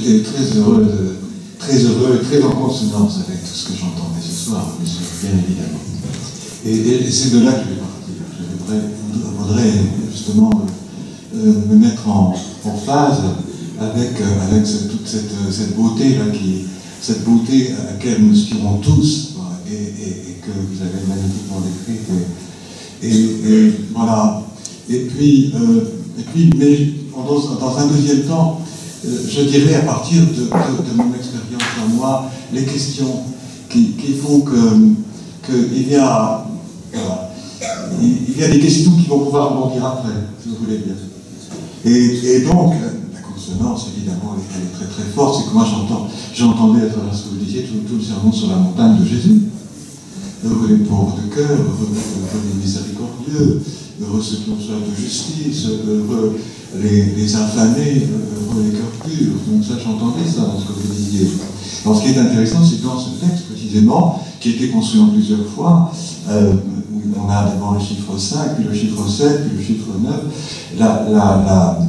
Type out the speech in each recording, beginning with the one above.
j'étais très heureux, très en consonance avec tout ce que j'entendais ce soir, bien évidemment. Et c'est de là que je vais partir. Je voudrais justement me mettre en phase avec toute cette beauté-là, cette beauté à laquelle nous aspirons tous, et que vous avez magnifiquement décrite. Et voilà. Et puis, mais dans un deuxième temps, je dirais à partir de mon expérience à moi, les questions qui font qu'il y a, voilà, il y a des questions qui vont pouvoir rebondir après, si vous voulez bien. Et donc, la consonance, évidemment, elle est très très forte. C'est que moi j'entendais à travers ce que vous disiez tout le sermon sur la montagne de Jésus. Heureux les pauvres de cœur, heureux les miséricordieux, heureux ceux qui ont soif de justice, heureux les infamés, heureux les cœurs purs. Donc ça, j'entendais ça dans ce que vous disiez. Alors ce qui est intéressant, c'est que dans ce texte, précisément, qui a été construit en plusieurs fois, où on a d'abord le chiffre 5, puis le chiffre 7, puis le chiffre 9, la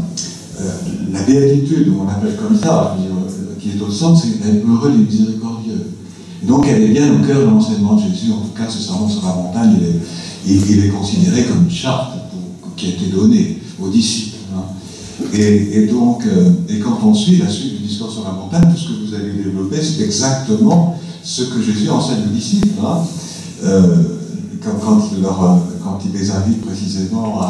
béatitude, on l'appelle comme ça, qui est au centre, c'est heureux les miséricordieux. Donc elle est bien au cœur de l'enseignement de Jésus. En tout cas, ce sermon sur la montagne, il est considéré comme une charte qui a été donnée aux disciples. Hein. Et donc, quand on suit la suite du discours sur la montagne, tout ce que vous avez développé, c'est exactement ce que Jésus enseigne aux disciples. Hein. Quand il les invite précisément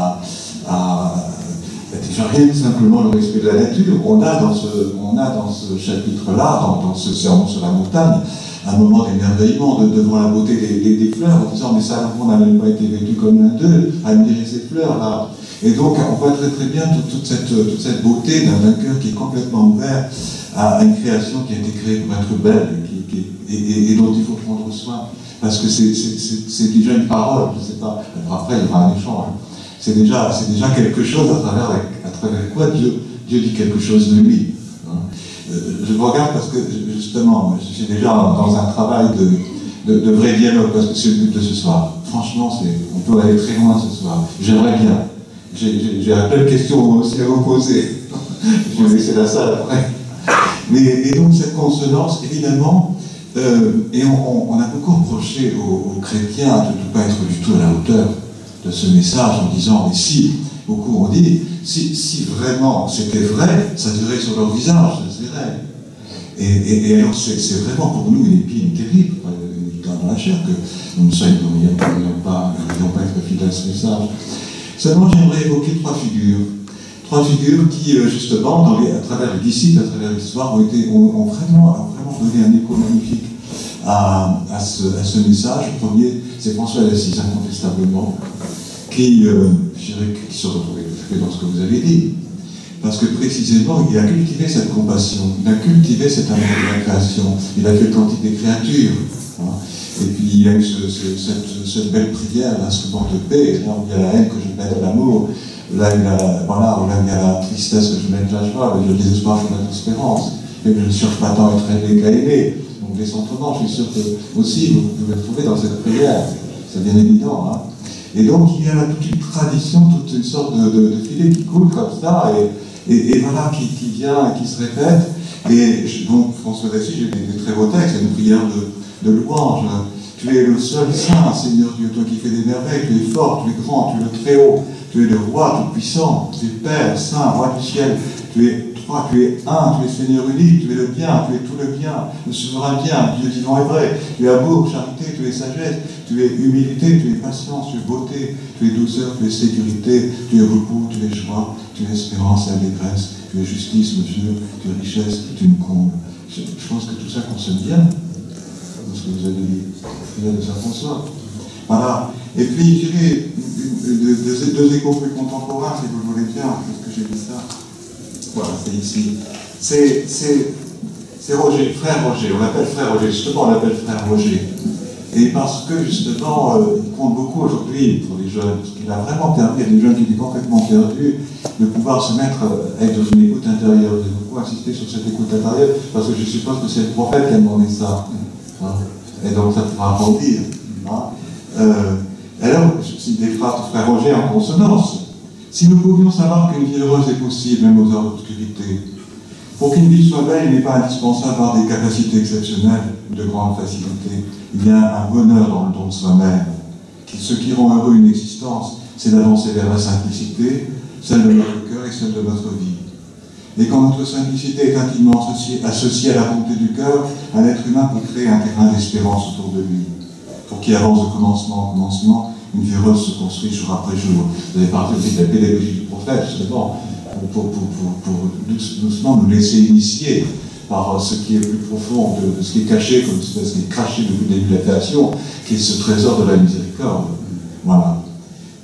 déjà rien que simplement le respect de la nature, on a dans ce chapitre-là, dans ce sermon sur la montagne, un moment d'émerveillement devant la beauté des fleurs, en disant mais Salomon n'a même pas été vêtu comme l'un d'eux, à admirer ces fleurs-là. Et donc on voit très très bien toute cette beauté d'un cœur qui est complètement ouvert à une création qui a été créée pour être belle et dont il faut prendre soin. Parce que c'est déjà une parole, je ne sais pas, après il y aura un échange. C'est déjà quelque chose à travers quoi Dieu dit quelque chose de lui. Je vous regarde parce que, justement, je suis déjà dans un travail de vrai dialogue, parce que c'est le but de ce soir. Franchement, on peut aller très loin ce soir. J'aimerais bien. J'ai un plein de questions aussi à vous poser. Je vais laisser la salle après. Et donc, cette consonance, évidemment, et on a beaucoup reproché aux chrétiens de ne pas être du tout à la hauteur de ce message en disant, mais si, beaucoup ont dit, si vraiment c'était vrai, ça dirait sur leur visage, ça se verrait. Et alors c'est vraiment pour nous une épine terrible dans la chair que nous n'ayons pas être fidèles à ce message. Seulement j'aimerais évoquer trois figures qui justement, à travers les disciples, à travers l'histoire, ont vraiment donné un écho magnifique à ce message. Le premier, c'est François d'Assise, incontestablement, qui se retrouvait tout à fait dans ce que vous avez dit. Parce que précisément, il a cultivé cette compassion, il a cultivé cet amour de la création, il a fait le cantique des créatures. Hein. Et puis il a eu cette belle prière, l'instrument de paix, là où il y a la haine que je mette à l'amour, là où il y a la tristesse que je mette à la joie, le désespoir que je mette à l'espérance. Et je ne cherche pas tant à être aimé qu'à aimer. Donc des sentiments, je suis sûr que aussi vous pouvez le trouver dans cette prière, c'est bien évident. Hein. Et donc il y a toute une tradition, toute une sorte de filet qui coule comme ça, et voilà, qui vient et qui se répète. Et donc François d'Assise, j'ai des très beaux textes, il y a une prière de louange. Tu es le seul saint, Seigneur Dieu, toi qui fais des merveilles, tu es fort, tu es grand, tu es le très haut, tu es le roi tout-puissant, tu es Père, Saint, Roi du ciel, tu es trois, tu es un, tu es Seigneur unique, tu es le bien, tu es tout le bien, le souverain bien, Dieu vivant et vrai, tu es amour, charité, tu es sagesse, tu es humilité, tu es patience, tu es beauté, tu es douceur, tu es sécurité, tu es repos, tu es joie, tu es espérance et allégresse, tu es justice, mesure, tu es richesse, tu me combles. Je pense que tout ça concerne bien ce que vous avez dit de Saint-François. Voilà. Et puis, je dirais deux échos plus contemporains, si vous le voulez bien, parce que j'ai dit ça. Voilà, c'est ici. C'est Roger, frère Roger. On l'appelle frère Roger. Justement, on l'appelle frère Roger. Et parce que, justement, il compte beaucoup aujourd'hui pour les jeunes, parce qu'il a vraiment permis à des jeunes qui étaient complètement perdus de pouvoir se mettre à être dans une écoute intérieure. J'ai beaucoup insisté sur cette écoute intérieure, parce que je suppose que c'est le prophète qui a demandé ça. Et donc ça pourra grandir. Alors, c'est des phrases de frère Roger en consonance. Si nous pouvions savoir qu'une vie heureuse est possible, même aux heures d'obscurité, Pour qu'une vie soit belle, il n'est pas indispensable d'avoir des capacités exceptionnelles ou de grandes facilités. Il y a un bonheur dans le don de soi-même. Ce qui rend heureux une existence, c'est d'avancer vers la simplicité, celle de notre cœur et celle de notre vie. Et quand notre simplicité est intimement associée à la bonté du cœur, un être humain peut créer un terrain d'espérance autour de lui. Pour qu'il avance de commencement en commencement, une vie heureuse se construit jour après jour. Vous avez parlé aussi de la pédagogie du prophète, justement, pour doucement nous laisser initier par ce qui est plus profond, de ce qui est caché, comme ce qui est craché depuis le début de la création, qui est ce trésor de la miséricorde. Voilà.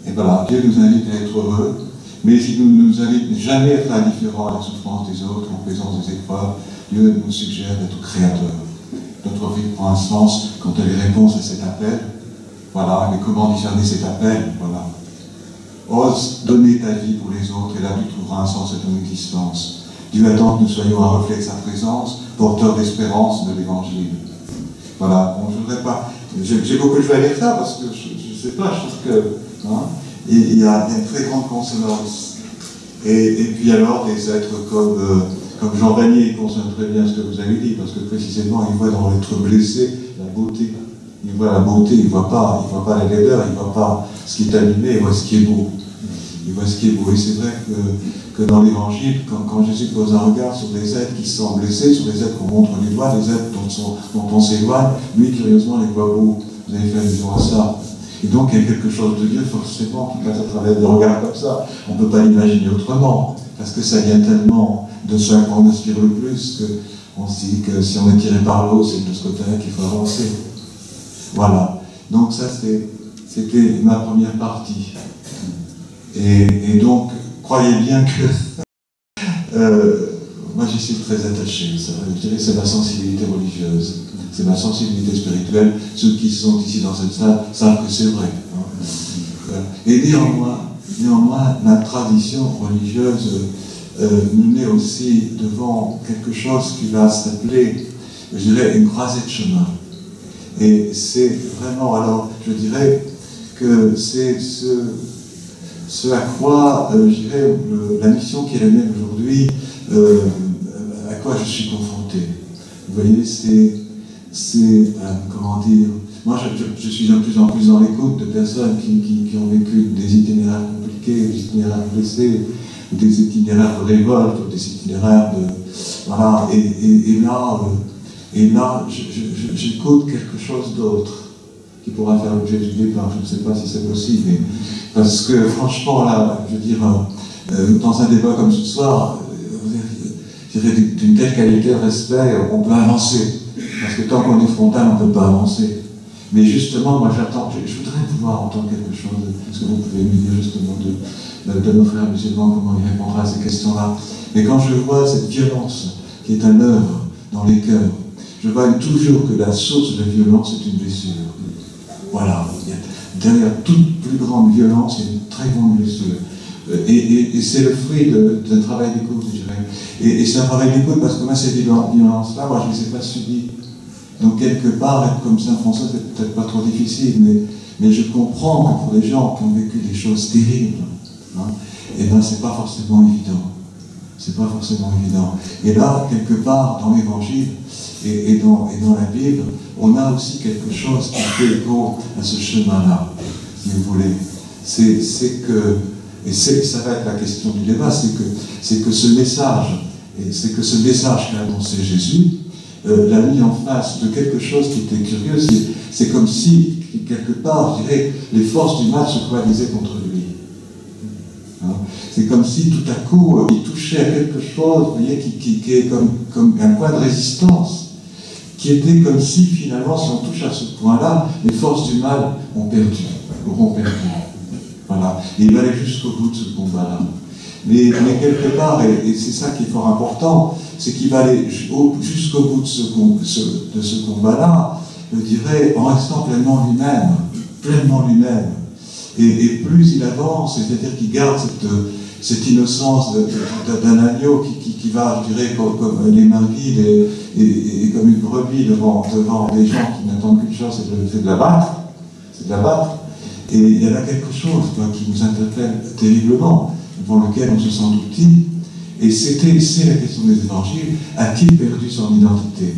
Et voilà, Dieu nous invite à être heureux, mais il ne nous invite jamais à être indifférent à la souffrance des autres, en présence des épreuves. Dieu nous suggère d'être créateur. Notre vie prend un sens quand elle est réponse à cet appel. Voilà, mais comment discerner cet appel? Voilà. Ose donner ta vie pour les autres, et là tu trouveras un sens à ton existence. Dieu attend que nous soyons un reflet de sa présence, porteur d'espérance de l'Évangile. Voilà, bon, je ne voudrais pas... J'ai beaucoup de joie à lire ça, parce que je ne sais pas, je trouve que... Hein, il y a une très grande consonance. Et puis alors, des êtres comme Jean Vanier, il consonne très bien ce que vous avez dit, parce que précisément, il voit dans l'être blessé la beauté. Il voit la beauté, il ne voit pas la laideur, il ne voit pas ce qui est animé, il voit ce qui est beau. Il voit ce qui est beau. Et c'est vrai que dans l'Évangile, quand Jésus pose un regard sur des êtres qui se sentent blessés, sur des êtres qu'on montre les doigts, des êtres dont on s'éloigne, lui, curieusement, les voit beaux. Vous avez fait allusion à ça. Et donc, il y a quelque chose de Dieu, forcément, qui passe à travers des regards comme ça. On ne peut pas l'imaginer autrement, parce que ça vient tellement de ce à quoi on aspire le plus, qu'on se dit que si on est tiré par l'eau, c'est de ce côté-là qu'il faut avancer. Voilà. Donc ça, c'était ma première partie. Et donc, croyez bien que moi j'y suis très attaché. Je dirais que c'est ma sensibilité religieuse, c'est ma sensibilité spirituelle. Ceux qui sont ici dans cette salle savent que c'est vrai. Et néanmoins, la tradition religieuse nous met aussi devant quelque chose qui va s'appeler, je dirais, une croisée de chemin. Et c'est vraiment, alors, je dirais que c'est ce à quoi, je dirais, la mission qui est la mienne aujourd'hui, à quoi je suis confronté. Vous voyez, comment dire, moi je suis de plus en plus dans l'écoute de personnes qui ont vécu des itinéraires compliqués, des itinéraires blessés, des itinéraires de révolte, des itinéraires de... Voilà, et là, j'écoute quelque chose d'autre qui pourra faire l'objet du débat. Je ne sais pas si c'est possible, mais parce que franchement, là, je veux dire, dans un débat comme ce soir, je dirais d'une telle qualité de respect, on peut avancer. Parce que tant qu'on est frontal, on ne peut pas avancer. Mais justement, moi j'attends, je voudrais pouvoir entendre quelque chose. Est-ce que vous pouvez me dire justement de nos frères musulmans comment ils répondront à ces questions-là? Mais quand je vois cette violence qui est à l'œuvre dans les cœurs, je vois toujours que la source de violence est une blessure. Voilà. Derrière toute plus grande violence, il y a une très grande blessure. Et c'est le fruit d'un travail d'écoute, je dirais. Et c'est un travail d'écoute parce que moi, ces violences-là, moi, je ne les ai pas subies. Donc, quelque part, être comme Saint François, c'est peut-être pas trop difficile, mais je comprends que pour les gens qui ont vécu des choses terribles, hein, et bien, c'est pas forcément évident. C'est pas forcément évident. Et là, quelque part, dans l'Évangile et dans la Bible, on a aussi quelque chose qui fait écho à ce chemin-là, si vous voulez. C'est que, et ça va être la question du débat, c'est que ce message, qu'a annoncé Jésus, l'a mis en face de quelque chose qui était curieux. C'est comme si, quelque part, je dirais, les forces du mal se coalisaient contre lui. Hein? C'est comme si, tout à coup, il touchait à quelque chose, vous voyez, qui est comme un point de résistance, qui était comme si, finalement, si on touche à ce point-là, les forces du mal auront perdu. Voilà. Et il va aller jusqu'au bout de ce combat-là. Mais quelque part, et c'est ça qui est fort important, c'est qu'il va aller jusqu'au bout de ce combat-là, je dirais, en restant pleinement lui-même. Et plus il avance, c'est-à-dire qu'il garde cette innocence d'un agneau qui va, je dirais, comme les mains vides et comme une brebis devant des gens qui n'attendent qu'une chose, c'est de la battre. Et il y a là quelque chose qui nous interpelle terriblement, devant lequel on se sent tout petit. Et c'est la question des évangiles. A-t-il perdu son identité?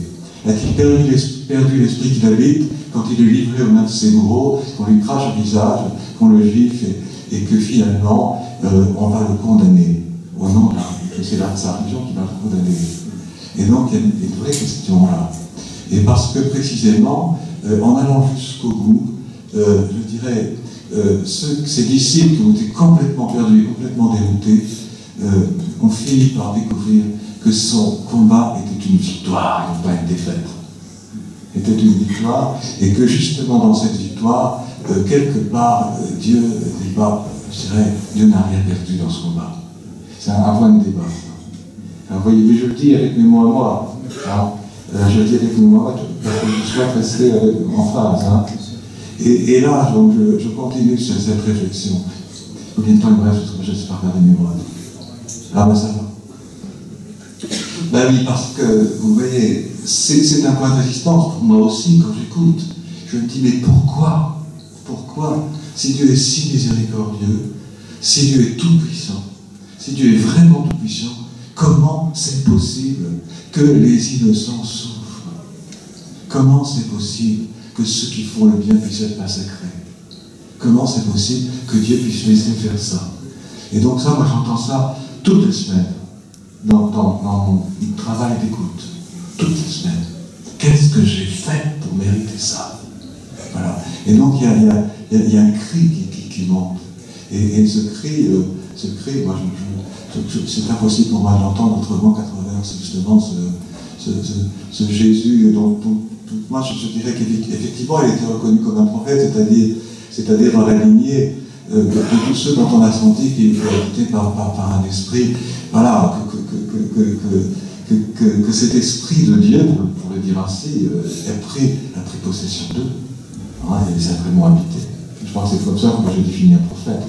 A-t-il perdu l'esprit qui l'habite quand il est livré aux mains de ses bourreaux, qu'on lui crache au visage, qu'on le gifle et que finalement on va le condamner au nom de c'est sa religion qui va le condamner. Et donc il y a une vraie question là. Et parce que précisément, en allant jusqu'au bout, je dirais, ces disciples qui ont été complètement perdus, complètement déroutés, ont fini par découvrir que son combat était une victoire et non pas une défaite. Était une victoire, et que justement dans cette victoire, quelque part, Dieu n'est pas, je dirais, Dieu n'a rien perdu dans ce combat. C'est un point de débat. Alors, vous voyez, mais je le dis avec mes mots à moi. Hein, je le dis avec mes mots à moi, parce que je souhaite rester en phase. Hein. Et là, donc, je continue sur cette réflexion. Combien de temps il me reste? Parce que je ne sais pas regarder mes mots. Ah ben ça va. Ben oui, parce que, vous voyez, c'est un point de résistance pour moi aussi, quand j'écoute. Je me dis, mais pourquoi? Pourquoi? Si Dieu est si miséricordieux, si Dieu est tout-puissant, si Dieu est vraiment tout-puissant, comment c'est possible que les innocents souffrent? Comment c'est possible que ceux qui font le bien puissent être massacrés? Comment c'est possible que Dieu puisse laisser faire ça? Et donc ça, moi j'entends ça toutes les semaines, dans mon travail d'écoute, toutes les semaines. Qu'est-ce que j'ai fait pour mériter ça? Voilà. Et donc il y a un cri qui monte. Et ce cri, moi, c'est impossible pour moi de l'entendre autrement qu'à travers justement ce Jésus dont moi je dirais qu'effectivement il était reconnu comme un prophète, c'est-à-dire dans la lignée de tous ceux dont on a senti qu'il était habité par un esprit, voilà, que cet esprit de Dieu, pour le dire ainsi, a pris possession d'eux, hein, et les a vraiment habités. Je pense que c'est comme ça que moi je définis un prophète.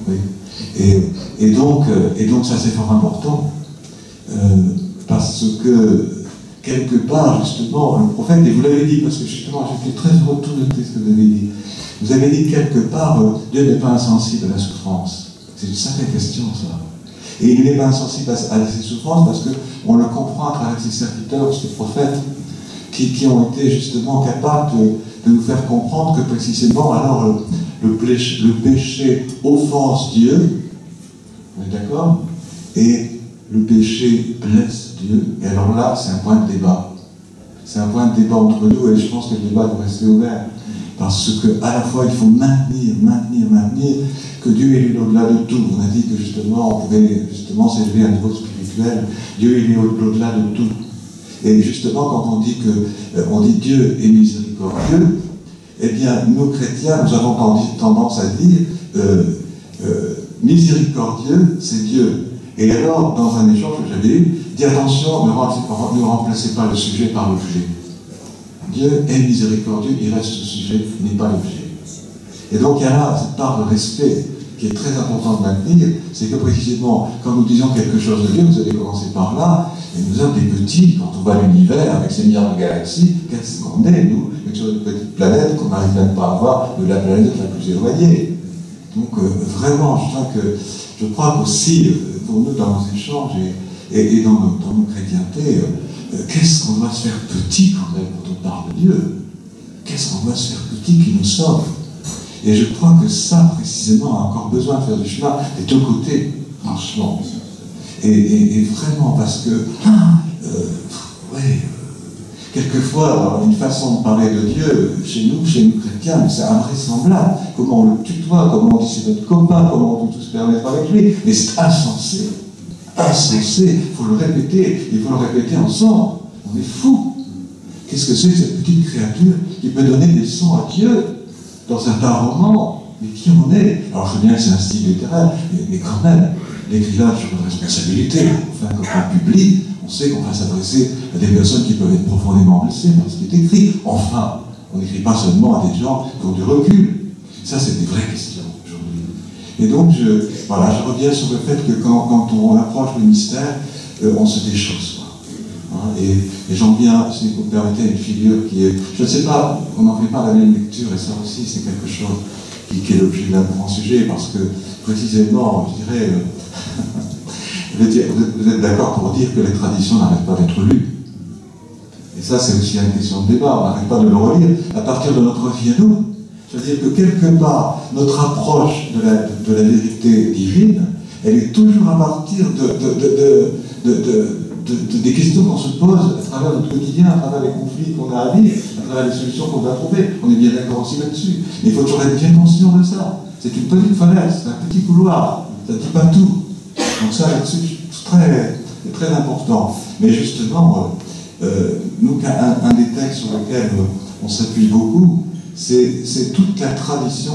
Oui. Et donc ça c'est fort important, parce que quelque part justement le prophète, et vous l'avez dit, parce que justement j'étais très heureux de tout noter ce que vous avez dit. Vous avez dit quelque part, Dieu n'est pas insensible à la souffrance. C'est une sacrée question, ça. Et il n'est pas insensible à ces souffrances parce qu'on le comprend à travers ses serviteurs, ces prophètes, qui ont été justement capables de nous faire comprendre que précisément, alors, le péché offense Dieu, on est d'accord? Et le péché blesse Dieu. Et alors là, c'est un point de débat. C'est un point de débat entre nous, et je pense que le débat doit rester ouvert. Parce qu'à la fois, il faut maintenir que Dieu est au-delà de tout. On a dit que justement, on pouvait justement s'élever à un niveau spirituel. Dieu il est au-delà de tout. Et justement, quand on dit Dieu est miséricordieux, eh bien, nous chrétiens, nous avons tendance à dire miséricordieux, c'est Dieu. Et alors, dans un échange que j'avais eu, dis attention, ne remplacez pas le sujet par l'objet. Dieu est miséricordieux, il reste le sujet, il n'est pas l'objet. Et donc il y a là cette part de respect qui est très importante de maintenir, c'est que précisément, quand nous disons quelque chose de Dieu, vous avez commencé par là, et nous sommes des petits, quand on va à l'univers, avec ces milliards de galaxies, qu'est-ce qu'on est, nous, sur une petite planète qu'on n'arrive même pas à voir de la planète la plus éloignée. Donc vraiment, je crois qu'aussi, pour nous, dans nos échanges et dans nos chrétientés, qu'est-ce qu'on doit se faire petit quand même quand on parle de Dieu? Qu'est-ce qu'on doit se faire petit qui nous sauve? Et je crois que ça, précisément, a encore besoin de faire du chemin des deux côtés, franchement. Et vraiment, parce que, quelquefois, alors, une façon de parler de Dieu, chez nous chrétiens, mais c'est invraisemblable. Comment on le tutoie, comment on dit c'est notre copain, comment on peut tout se permettre avec lui, mais c'est insensé. Insensé, il faut le répéter ensemble. On est fous. Qu'est-ce que c'est que cette petite créature qui peut donner des sons à Dieu dans certains romans? Mais qui on est? Alors je sais bien que c'est un style littéraire, mais quand même, l'écrivain a toujours une responsabilité. Enfin, quand on publie, on sait qu'on va s'adresser à des personnes qui peuvent être profondément blessées par ce qui est écrit. Enfin, on n'écrit pas seulement à des gens qui ont du recul. Ça, c'est des vraies questions aujourd'hui. Et donc, je reviens sur le fait que quand on approche le mystère, on se déchausse. Hein, et j'en viens, si vous me permettez, à une figure qui est... Je ne sais pas, on n'en fait pas la même lecture, et ça aussi, c'est quelque chose qui est l'objet d'un grand sujet, parce que, précisément, je dirais... Vous êtes d'accord pour dire que les traditions n'arrêtent pas d'être lues. Et ça, c'est aussi une question de débat. On n'arrête pas de le relire à partir de notre vie à nous. C'est-à-dire que quelque part, notre approche de la vérité divine, elle est toujours à partir des questions qu'on se pose à travers notre quotidien, à travers les conflits qu'on a à vivre, à travers les solutions qu'on doit trouver. On est bien d'accord aussi là-dessus. Mais il faut toujours être bien conscient de ça. C'est une petite falaise, c'est un petit couloir. Ça ne dit pas tout. Donc ça, là-dessus, c'est très important. Mais justement, nous, un des textes sur lesquels on s'appuie beaucoup, c'est toute la tradition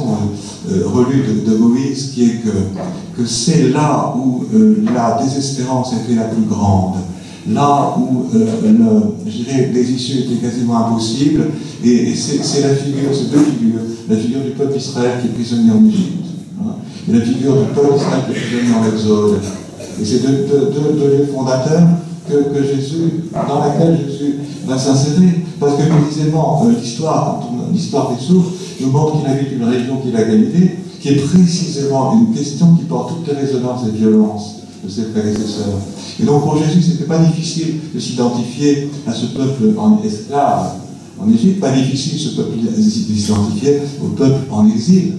relue de Moïse, qui est que c'est là où la désespérance était la plus grande, là où je dirais, les issues étaient quasiment impossibles, et c'est la figure, c'est deux figures, la figure du peuple d'Israël qui est prisonnier en Égypte, hein, et la figure du peuple d'Israël qui est prisonnier en Exode. Et c'est deux lieux fondateurs que Jésus, dans laquelle Jésus va s'insérer. Parce que précisément, l'histoire des sources nous montre qu'il habite une région qui est la Galilée, qui est précisément une question qui porte toutes les résonances et violences de ses frères et ses sœurs. Et donc pour Jésus, ce n'était pas difficile de s'identifier à ce peuple en esclave en Égypte, pas difficile de s'identifier au peuple en exil.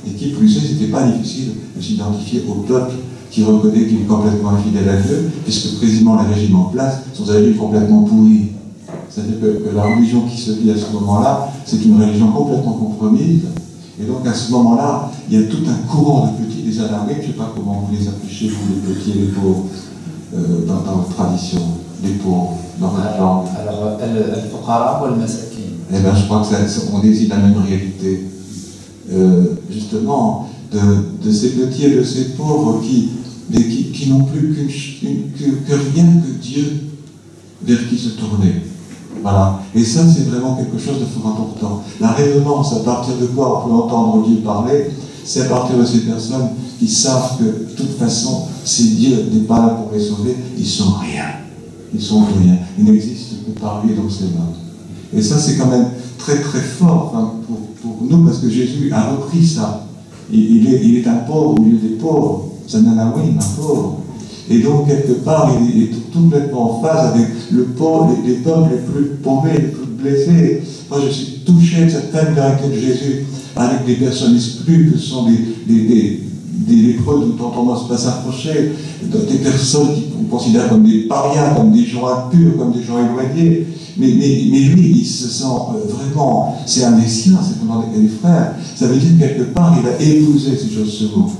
Et qui plus est, ce n'était pas difficile de s'identifier au peuple qui reconnaît qu'il est complètement infidèle à Dieu, puisque précisément les régimes en place sont des régimes complètement pourris. C'est-à-dire que la religion qui se vit à ce moment-là, c'est une religion complètement compromise. Et donc à ce moment-là, il y a tout un courant de petits, des alarmés, je ne sais pas comment vous les affichez, vous les petits et les pauvres, dans votre tradition, les pauvres, dans votre langue. Alors, al-fuqara ou al-masakin? Eh bien, je crois qu'on désigne la même réalité. Justement, de ces petits et de ces pauvres qui n'ont plus que rien que Dieu vers qui se tourner. Voilà. Et ça, c'est vraiment quelque chose de fort important. La résonance, à partir de quoi on peut entendre Dieu parler, c'est à partir de ces personnes qui savent que, de toute façon, si Dieu n'est pas là pour les sauver, ils sont rien. Ils sont rien. Ils n'existent que par lui, donc c'est là. Et ça, c'est quand même très très fort, enfin, pour nous, parce que Jésus a repris ça. Il est un pauvre au milieu des pauvres. C'est un anawim, un pauvre. Et donc, quelque part, il est complètement en phase avec les peuples les plus paumés, les plus blessés. Moi, je suis touché de cette même vérité de Jésus avec des personnes exclues, que ce sont des lépreux dont on n'ose pas s'approcher, des personnes qu'on considère comme des parias, comme des gens impurs, comme des gens éloignés. Mais lui, il se sent vraiment, c'est un des siens, c'est comme les frères. Ça veut dire quelque part, il a épousé, si j'ose ce mot,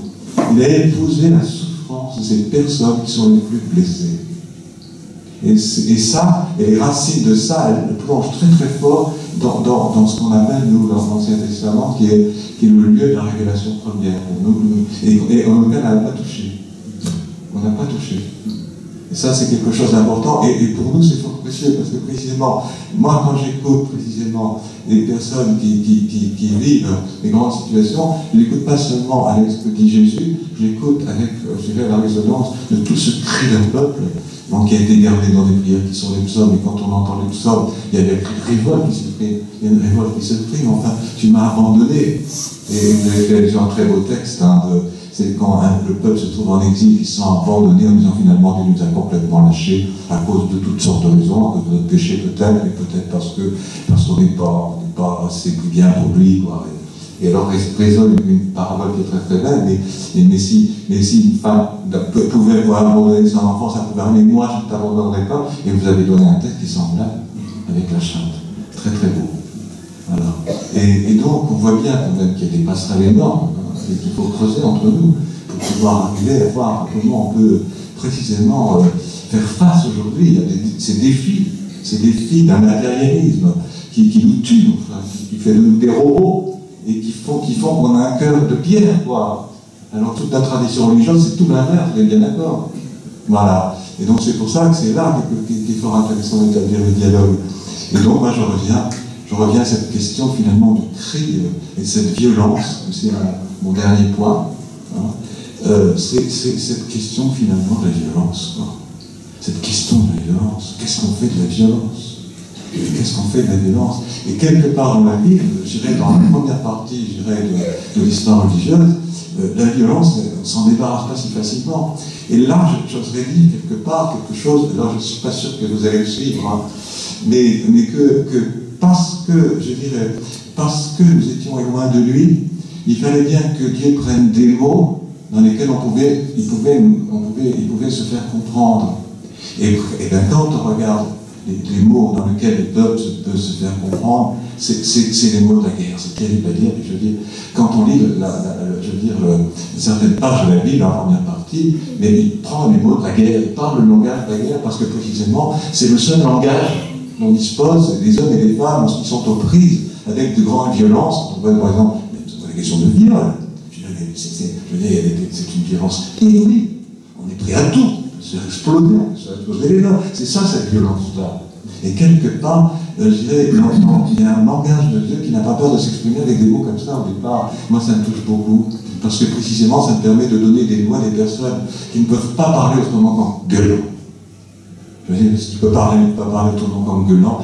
il a épousé la souffrance de ces personnes qui sont les plus blessées. Et ça, et les racines de ça, elles plongent très très fort dans ce qu'on appelle, nous, dans l'Ancien Testament, qui est le lieu de la révélation première. Et on n'a pas touché. On n'a pas touché. Et ça, c'est quelque chose d'important. Et pour nous, c'est fort précieux, parce que précisément, moi, quand j'écoute précisément des personnes qui vivent des grandes situations, je n'écoute pas seulement avec ce que dit Jésus, j'écoute avec, je dirais, la résonance de tout ce cri d'un peuple, donc, qui a été gardé dans des prières qui sont les psaumes. Et quand on entend les psaumes, il y a des révoltes qui s'expriment. Il y a une révolte qui s'exprime. Enfin, tu m'as abandonné. Et vous avez fait allusion à un très beau texte. C'est quand le peuple se trouve en exil, il se sent abandonné en disant finalement Dieu nous a complètement lâchés à cause de toutes sortes de raisons, à cause de notre péché peut-être, mais peut-être parce qu'on n'est pas assez bien pour lui, quoi. Et alors il résonne une parabole qui est très très belle, mais si une femme pouvait abandonner son enfant, ça pouvait arriver, mais moi je ne t'abandonnerai pas, et vous avez donné un texte qui semble là, avec la chante. Très très beau. Voilà. Et donc on voit bien quand même qu'il y a des passerelles énormes, et qu'il faut creuser entre nous, pour pouvoir arriver à voir comment on peut précisément faire face aujourd'hui à ces défis d'un matérialisme qui nous tue, enfin, qui fait de nous des robots, et qui font qu'on a un cœur de pierre, quoi. Alors toute la tradition religieuse, c'est tout l'inverse, vous êtes bien d'accord. Voilà. Et donc c'est pour ça que c'est là qu'il est fort intéressant d'établir le dialogue. Et donc moi je reviens à cette question finalement du cri et de cette violence, c'est mon dernier point. Hein. C'est cette question finalement de la violence, quoi. Cette question de la violence. Qu'est-ce qu'on fait de la violence? qu'est-ce qu'on fait de la violence? Et quelque part dans la Bible, je dirais dans la première partie, je dirais, de l'histoire religieuse, la violence, on s'en débarrasse pas si facilement. Et là, j'oserais dire quelque part quelque chose, là je ne suis pas sûr que vous allez le suivre, hein, mais que parce que, je dirais, parce que nous étions loin de lui, il fallait bien que Dieu prenne des mots dans lesquels il pouvait se faire comprendre. Et bien, quand on regarde les mots dans lesquels le peuple peut se faire comprendre, c'est les mots de la guerre. C'est terrible à dire, mais je veux dire, quand on lit certaines pages de la Bible, en première partie, mais il prend les mots de la guerre, il parle le langage de la guerre, parce que précisément, c'est le seul langage dont disposent les hommes et les femmes lorsqu'ils sont aux prises avec de grandes violences. On voit par exemple la question de viol. C'est une violence inouïe. On est prêt à tout, se faire exploser, les mains. C'est ça, cette violence-là. Et quelque part, je dirais, il y a un langage de Dieu qui n'a pas peur de s'exprimer avec des mots comme ça au départ. Moi, ça me touche beaucoup, parce que précisément, ça me permet de donner des mots à des personnes qui ne peuvent pas parler autrement qu'en gueulant. Je veux dire, si tu peux pas parler autrement qu'en gueulant,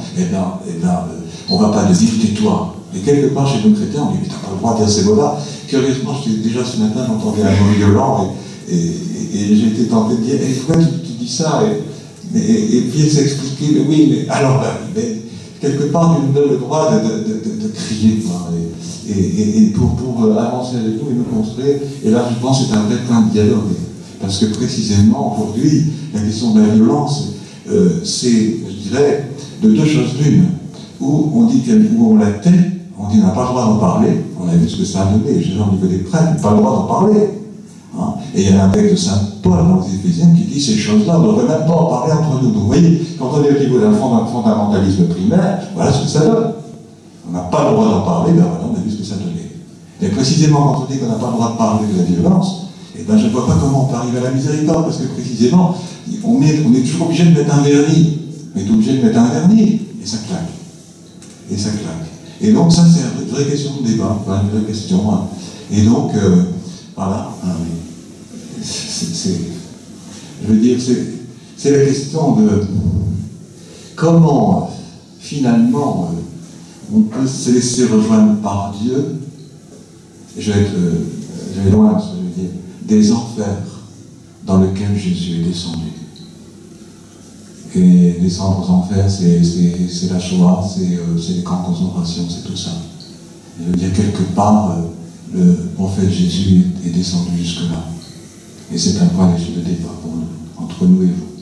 on ne va pas te dire tais-toi. Et quelque part, chez nos chrétiens, on dit, mais tu n'as pas le droit de dire ces mots-là. Curieusement, déjà ce matin, j'entendais un mot violent, et j'ai été tenté de dire, pourquoi tu dis ça? Et puis il s'est expliqué, mais oui, mais alors, quelque part, tu nous donnes le droit de crier, quoi, et pour avancer avec nous et nous construire. Et là, je pense que c'est un vrai point de dialogue. Parce que précisément, aujourd'hui, la question de la violence, c'est, je dirais, de deux choses l'une. Où on dit où on la tait, on dit on n'a pas le droit d'en parler, on a vu ce que ça a donné, je veux dire, au niveau des prêtres, on n'a pas le droit d'en parler. Hein. Et il y a un texte de Saint Paul dans les Éphésiens qui dit ces choses-là, on ne devrait même pas en parler entre nous. Donc vous voyez, quand on est au niveau d'un fondamentalisme primaire, voilà ce que ça donne. On n'a pas le droit d'en parler, ben voilà, on a vu ce que ça donnait. Mais précisément quand on dit qu'on n'a pas le droit de parler de la violence, eh ben, je ne vois pas comment on peut arriver à la miséricorde, parce que précisément, on est toujours obligé de mettre un vernis. On est obligé de mettre un vernis, et ça claque. Et ça claque. Et donc ça, c'est une vraie question de débat, une vraie question. Hein. Et donc, voilà. Je veux dire, c'est la question de comment, finalement, on peut se laisser rejoindre par Dieu. Je vais loin, ce que je veux dire, des enfers dans lesquels Jésus est descendu. Et descendre aux enfers, c'est la Shoah, c'est les camps de concentration, c'est tout ça. Je veux dire, quelque part, le prophète Jésus est descendu jusque-là. Et c'est un point de débat pour nous, entre nous et vous.